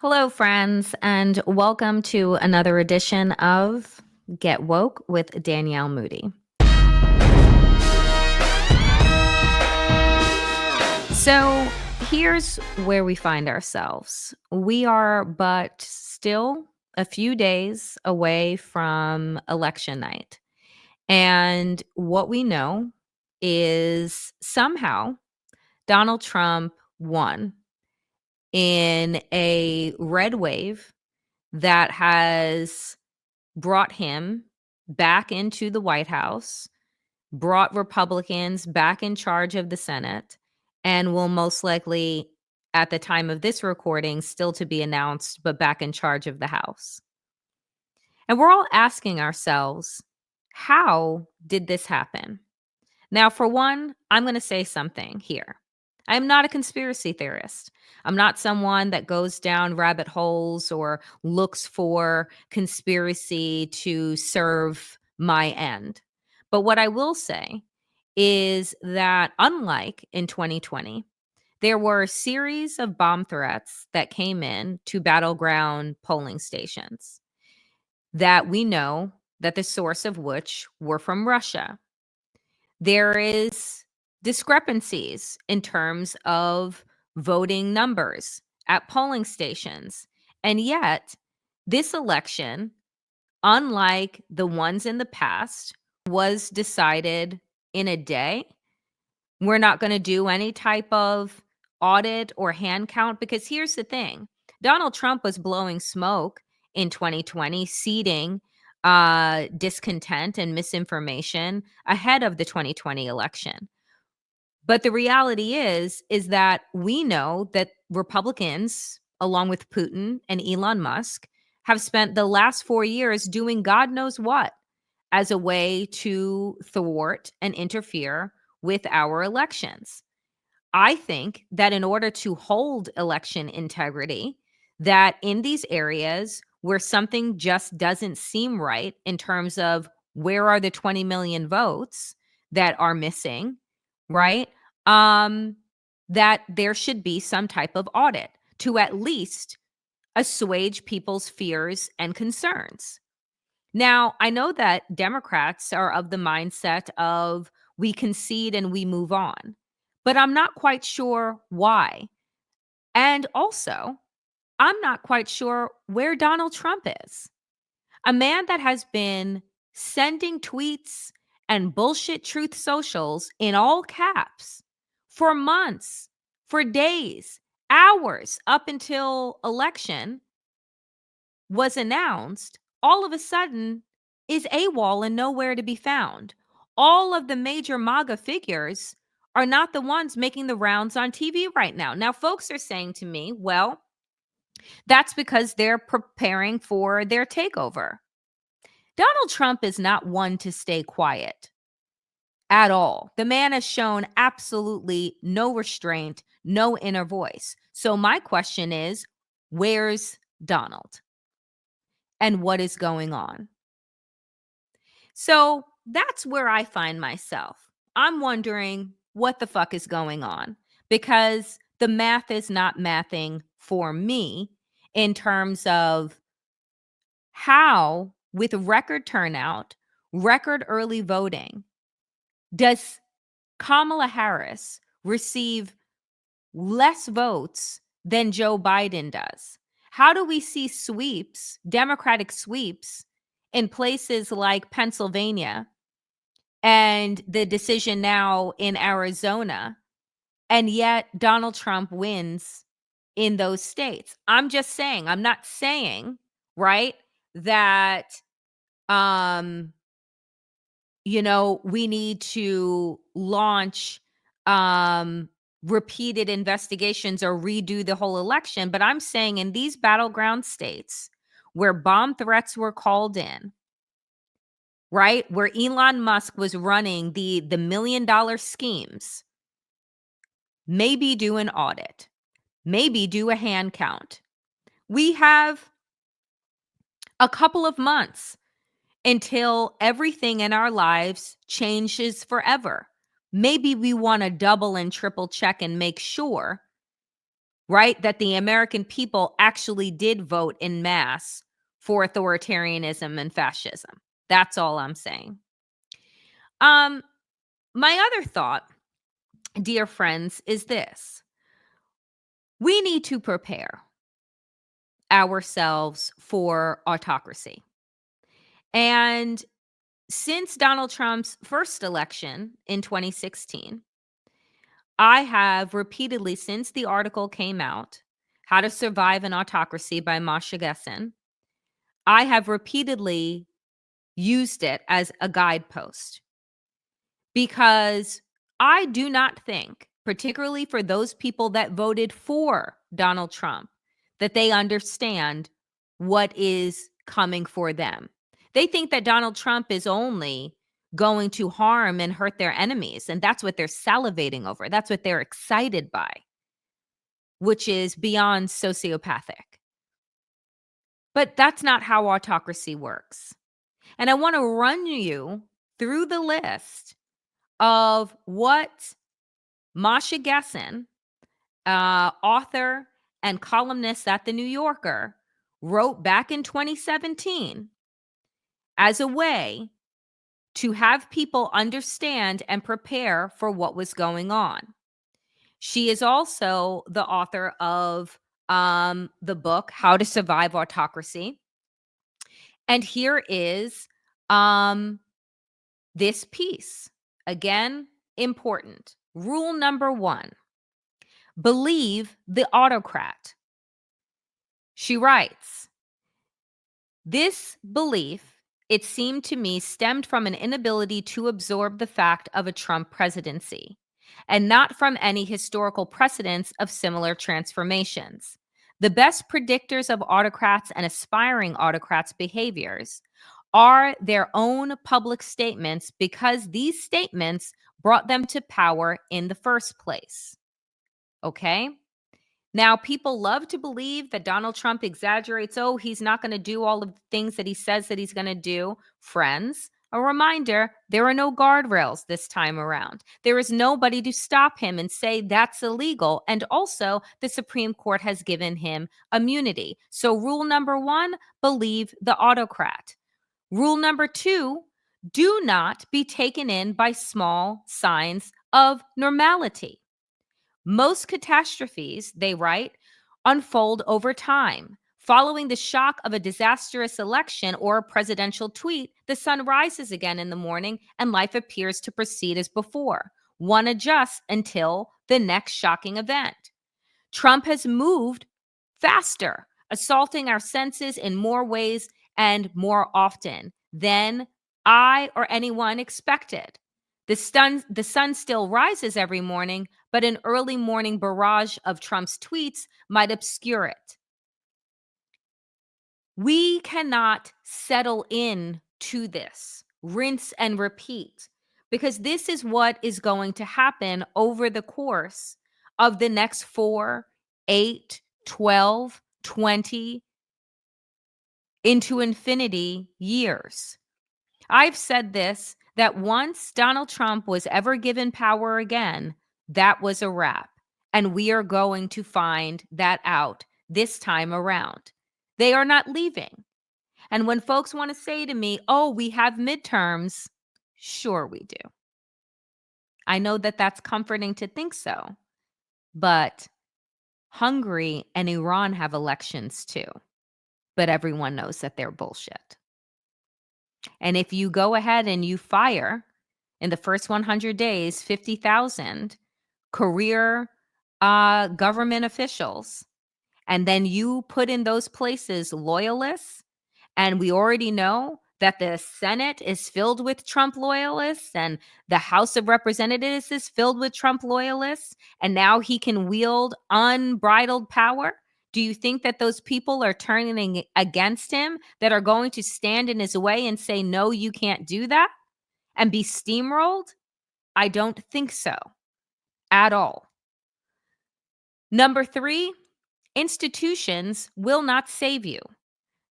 Hello, friends, and welcome to another edition of Get Woke with Danielle Moody. So, here's where we find ourselves. We are but still a few days away from election night. And what we know is somehow Donald Trump won in a red wave that has brought him back into the White House, brought Republicans back in charge of the Senate, and will most likely, at the time of this recording, still to be announced, but back in charge of the House. And we're all asking ourselves, how did this happen? Now, for one, I'm going to say something here. I'm not a conspiracy theorist. I'm not someone that goes down rabbit holes or looks for conspiracy to serve my end. But what I will say is that unlike in 2020, there were a series of bomb threats that came in to battleground polling stations that we know that the source of which were from Russia. There is discrepancies in terms of voting numbers at polling stations. And yet, this election, unlike the ones in the past, was decided in a day. We're not going to do any type of audit or hand count because here's the thing. Donald Trump was blowing smoke in 2020, seeding discontent and misinformation ahead of the 2020 election. But the reality is that we know that Republicans, along with Putin and Elon Musk, have spent the last 4 years doing God knows what as a way to thwart and interfere with our elections. I think that in order to hold election integrity, that in these areas where something just doesn't seem right in terms of where are the 20 million votes that are missing, right? Um, that there should be some type of audit to at least assuage people's fears and concerns. Now, I know that Democrats are of the mindset of we concede and we move on, but I'm not quite sure why. And also, I'm not quite sure where Donald Trump is. A man that has been sending tweets and bullshit truth socials in all caps for months, for days, hours up until election was announced, all of a sudden is AWOL and nowhere to be found. All of the major MAGA figures are not the ones making the rounds on TV right now. Now, folks are saying to me, well, that's because they're preparing for their takeover. Donald Trump is not one to stay quiet at all. The man has shown absolutely no restraint, no inner voice. So, my question is, where's Donald? And what is going on? So that's where I find myself. I'm wondering what the fuck is going on because the math is not mathing for me in terms of how, with record turnout, record early voting, does Kamala Harris receive less votes than Joe Biden does? How do we see sweeps, Democratic sweeps, in places like Pennsylvania and the decision now in Arizona, and yet Donald Trump wins in those states? I'm just saying, I'm not saying, right, that um we need to launch repeated investigations or redo the whole election. But I'm saying in these battleground states where bomb threats were called in, right, where Elon Musk was running the $1 million schemes, maybe do an audit, maybe do a hand count. We have a couple of months until everything in our lives changes forever. Maybe we want to double and triple check and make sure, right? That the American people actually did vote in mass for authoritarianism and fascism. That's all I'm saying. Um, my other thought, dear friends, is this: we need to prepare ourselves for autocracy. And since Donald Trump's first election in 2016, I have repeatedly, since the article came out, How to Survive an Autocracy by Masha Gessen, I have repeatedly used it as a guidepost because I do not think, particularly for those people that voted for Donald Trump, that they understand what is coming for them. They think that Donald Trump is only going to harm and hurt their enemies, and that's what they're salivating over. That's what they're excited by, which is beyond sociopathic. But that's not how autocracy works. And I want to run you through the list of what Masha Gessen, author and columnist at The New Yorker, wrote back in 2017 as a way to have people understand and prepare for what was going on. She is also the author of the book, How to Survive Autocracy. And here is this piece. Again, important. Rule number 1: believe the autocrat. She writes, this belief, it seemed to me, stemmed from an inability to absorb the fact of a Trump presidency, and not from any historical precedents of similar transformations. The best predictors of autocrats and aspiring autocrats' behaviors are their own public statements, because these statements brought them to power in the first place. Okay? Now, people love to believe that Donald Trump exaggerates. Oh, he's not going to do all of the things that he says that he's going to do. Friends, a reminder, there are no guardrails this time around. There is nobody to stop him and say that's illegal. And also, the Supreme Court has given him immunity. So, rule number 1, believe the autocrat. Rule number 2, do not be taken in by small signs of normality. Most catastrophes, they write, unfold over time. Following the shock of a disastrous election or a presidential tweet, the sun rises again in the morning and life appears to proceed as before. One adjusts until the next shocking event. Trump has moved faster, assaulting our senses in more ways and more often than I or anyone expected. The sun still rises every morning, but an early morning barrage of Trump's tweets might obscure it. We cannot settle in to this, rinse and repeat, because this is what is going to happen over the course of the next 4, 8, 12, 20, into infinity years. I've said this, that once Donald Trump was ever given power again, that was a wrap. And we are going to find that out this time around. They are not leaving. And when folks want to say to me, oh, we have midterms, sure we do. I know that that's comforting to think so. But Hungary and Iran have elections too. But everyone knows that they're bullshit. And if you go ahead and you fire in the first 100 days 50,000 career government officials, and then you put in those places loyalists, and we already know that the Senate is filled with Trump loyalists and the House of Representatives is filled with Trump loyalists, and now he can wield unbridled power. Do you think that those people are turning against him, that are going to stand in his way and say, no, you can't do that, and be steamrolled? I don't think so at all. Number 3, institutions will not save you.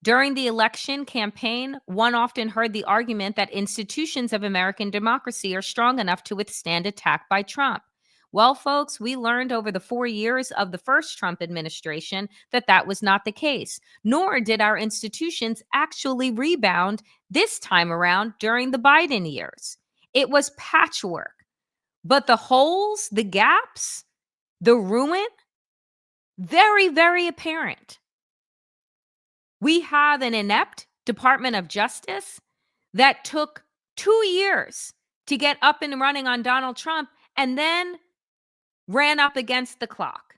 During the election campaign, one often heard the argument that institutions of American democracy are strong enough to withstand attack by Trump. Well, folks, we learned over the 4 years of the first Trump administration that that was not the case, nor did our institutions actually rebound this time around during the Biden years. It was patchwork. But the holes, the gaps, the ruin, very, very apparent. We have an inept Department of Justice that took 2 years to get up and running on Donald Trump and then ran up against the clock,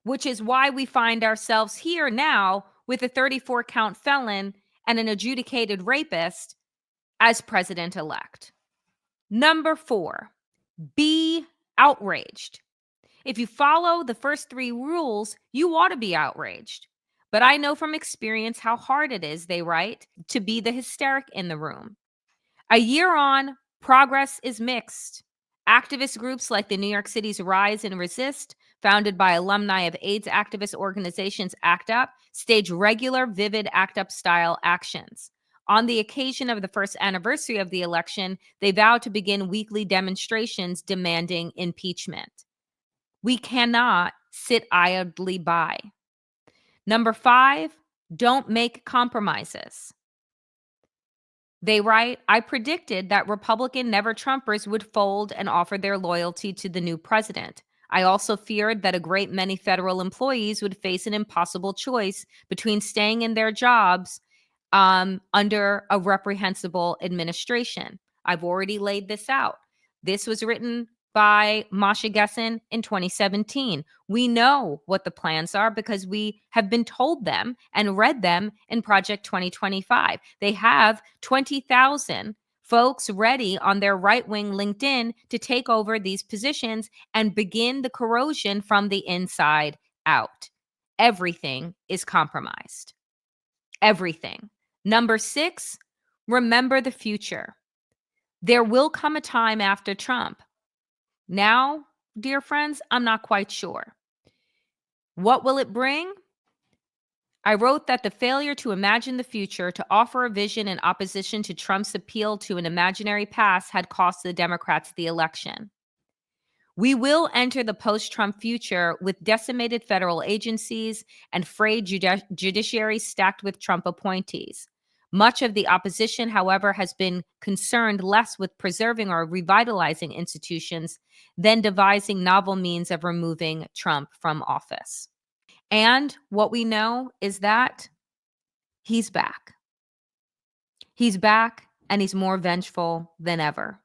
which is why we find ourselves here now with a 34 count felon and an adjudicated rapist as president elect. Number 4, be outraged. If you follow the first 3 rules, you ought to be outraged. But I know from experience how hard it is, they write, to be the hysteric in the room. A year on, progress is mixed. Activist groups like the New York City's Rise and Resist, founded by alumni of AIDS activist organizations ACT UP, stage regular, vivid ACT UP style actions. On the occasion of the first anniversary of the election, they vowed to begin weekly demonstrations demanding impeachment. We cannot sit idly by. Number 5, don't make compromises. They write, I predicted that Republican never-Trumpers would fold and offer their loyalty to the new president. I also feared that a great many federal employees would face an impossible choice between staying in their jobs under a reprehensible administration. I've already laid this out. This was written by Masha Gessen in 2017. We know what the plans are because we have been told them and read them in Project 2025. They have 20,000 folks ready on their right-wing LinkedIn to take over these positions and begin the corrosion from the inside out. Everything is compromised. Everything. Number 6, remember the future. There will come a time after Trump. Now, dear friends, I'm not quite sure. What will it bring? I wrote that the failure to imagine the future, to offer a vision in opposition to Trump's appeal to an imaginary past, had cost the Democrats the election. We will enter the post-Trump future with decimated federal agencies and frayed judiciary stacked with Trump appointees. Much of the opposition, however, has been concerned less with preserving or revitalizing institutions than devising novel means of removing Trump from office. And what we know is that he's back. He's back, and he's more vengeful than ever.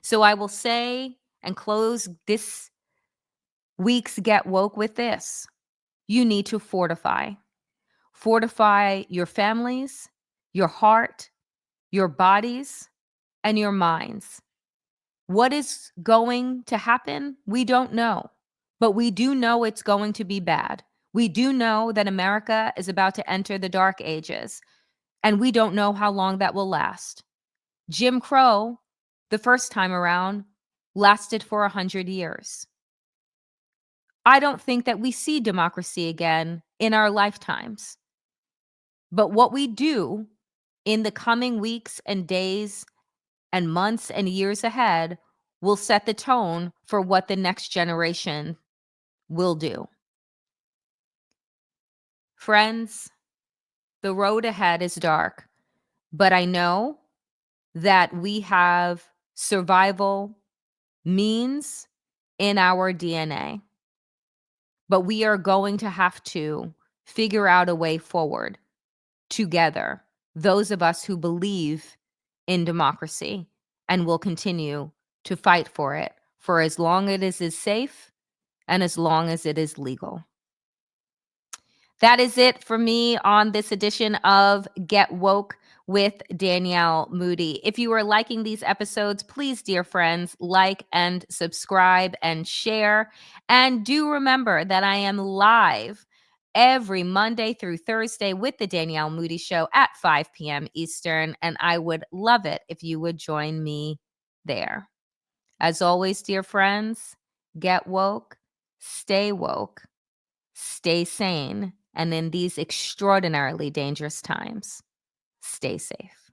So I will say and close this week's Get Woke with this. You need to fortify. Fortify your families, your heart, your bodies, and your minds. What is going to happen? We don't know, but we do know it's going to be bad. We do know that America is about to enter the dark ages, and we don't know how long that will last. Jim Crow, the first time around, lasted for 100 years. I don't think that we see democracy again in our lifetimes. But what we do in the coming weeks and days and months and years ahead will set the tone for what the next generation will do. Friends, the road ahead is dark, but I know that we have survival means in our DNA. But we are going to have to figure out a way forward together, those of us who believe in democracy and will continue to fight for it for as long as it is safe and as long as it is legal. That is it for me on this edition of Get Woke with Danielle Moody. If you are liking these episodes, please, dear friends, like and subscribe and share. And do remember that I am live every Monday through Thursday with the Danielle Moody Show at 5 p.m. Eastern, and I would love it if you would join me there. As always, dear friends, get woke, stay sane, and in these extraordinarily dangerous times, stay safe.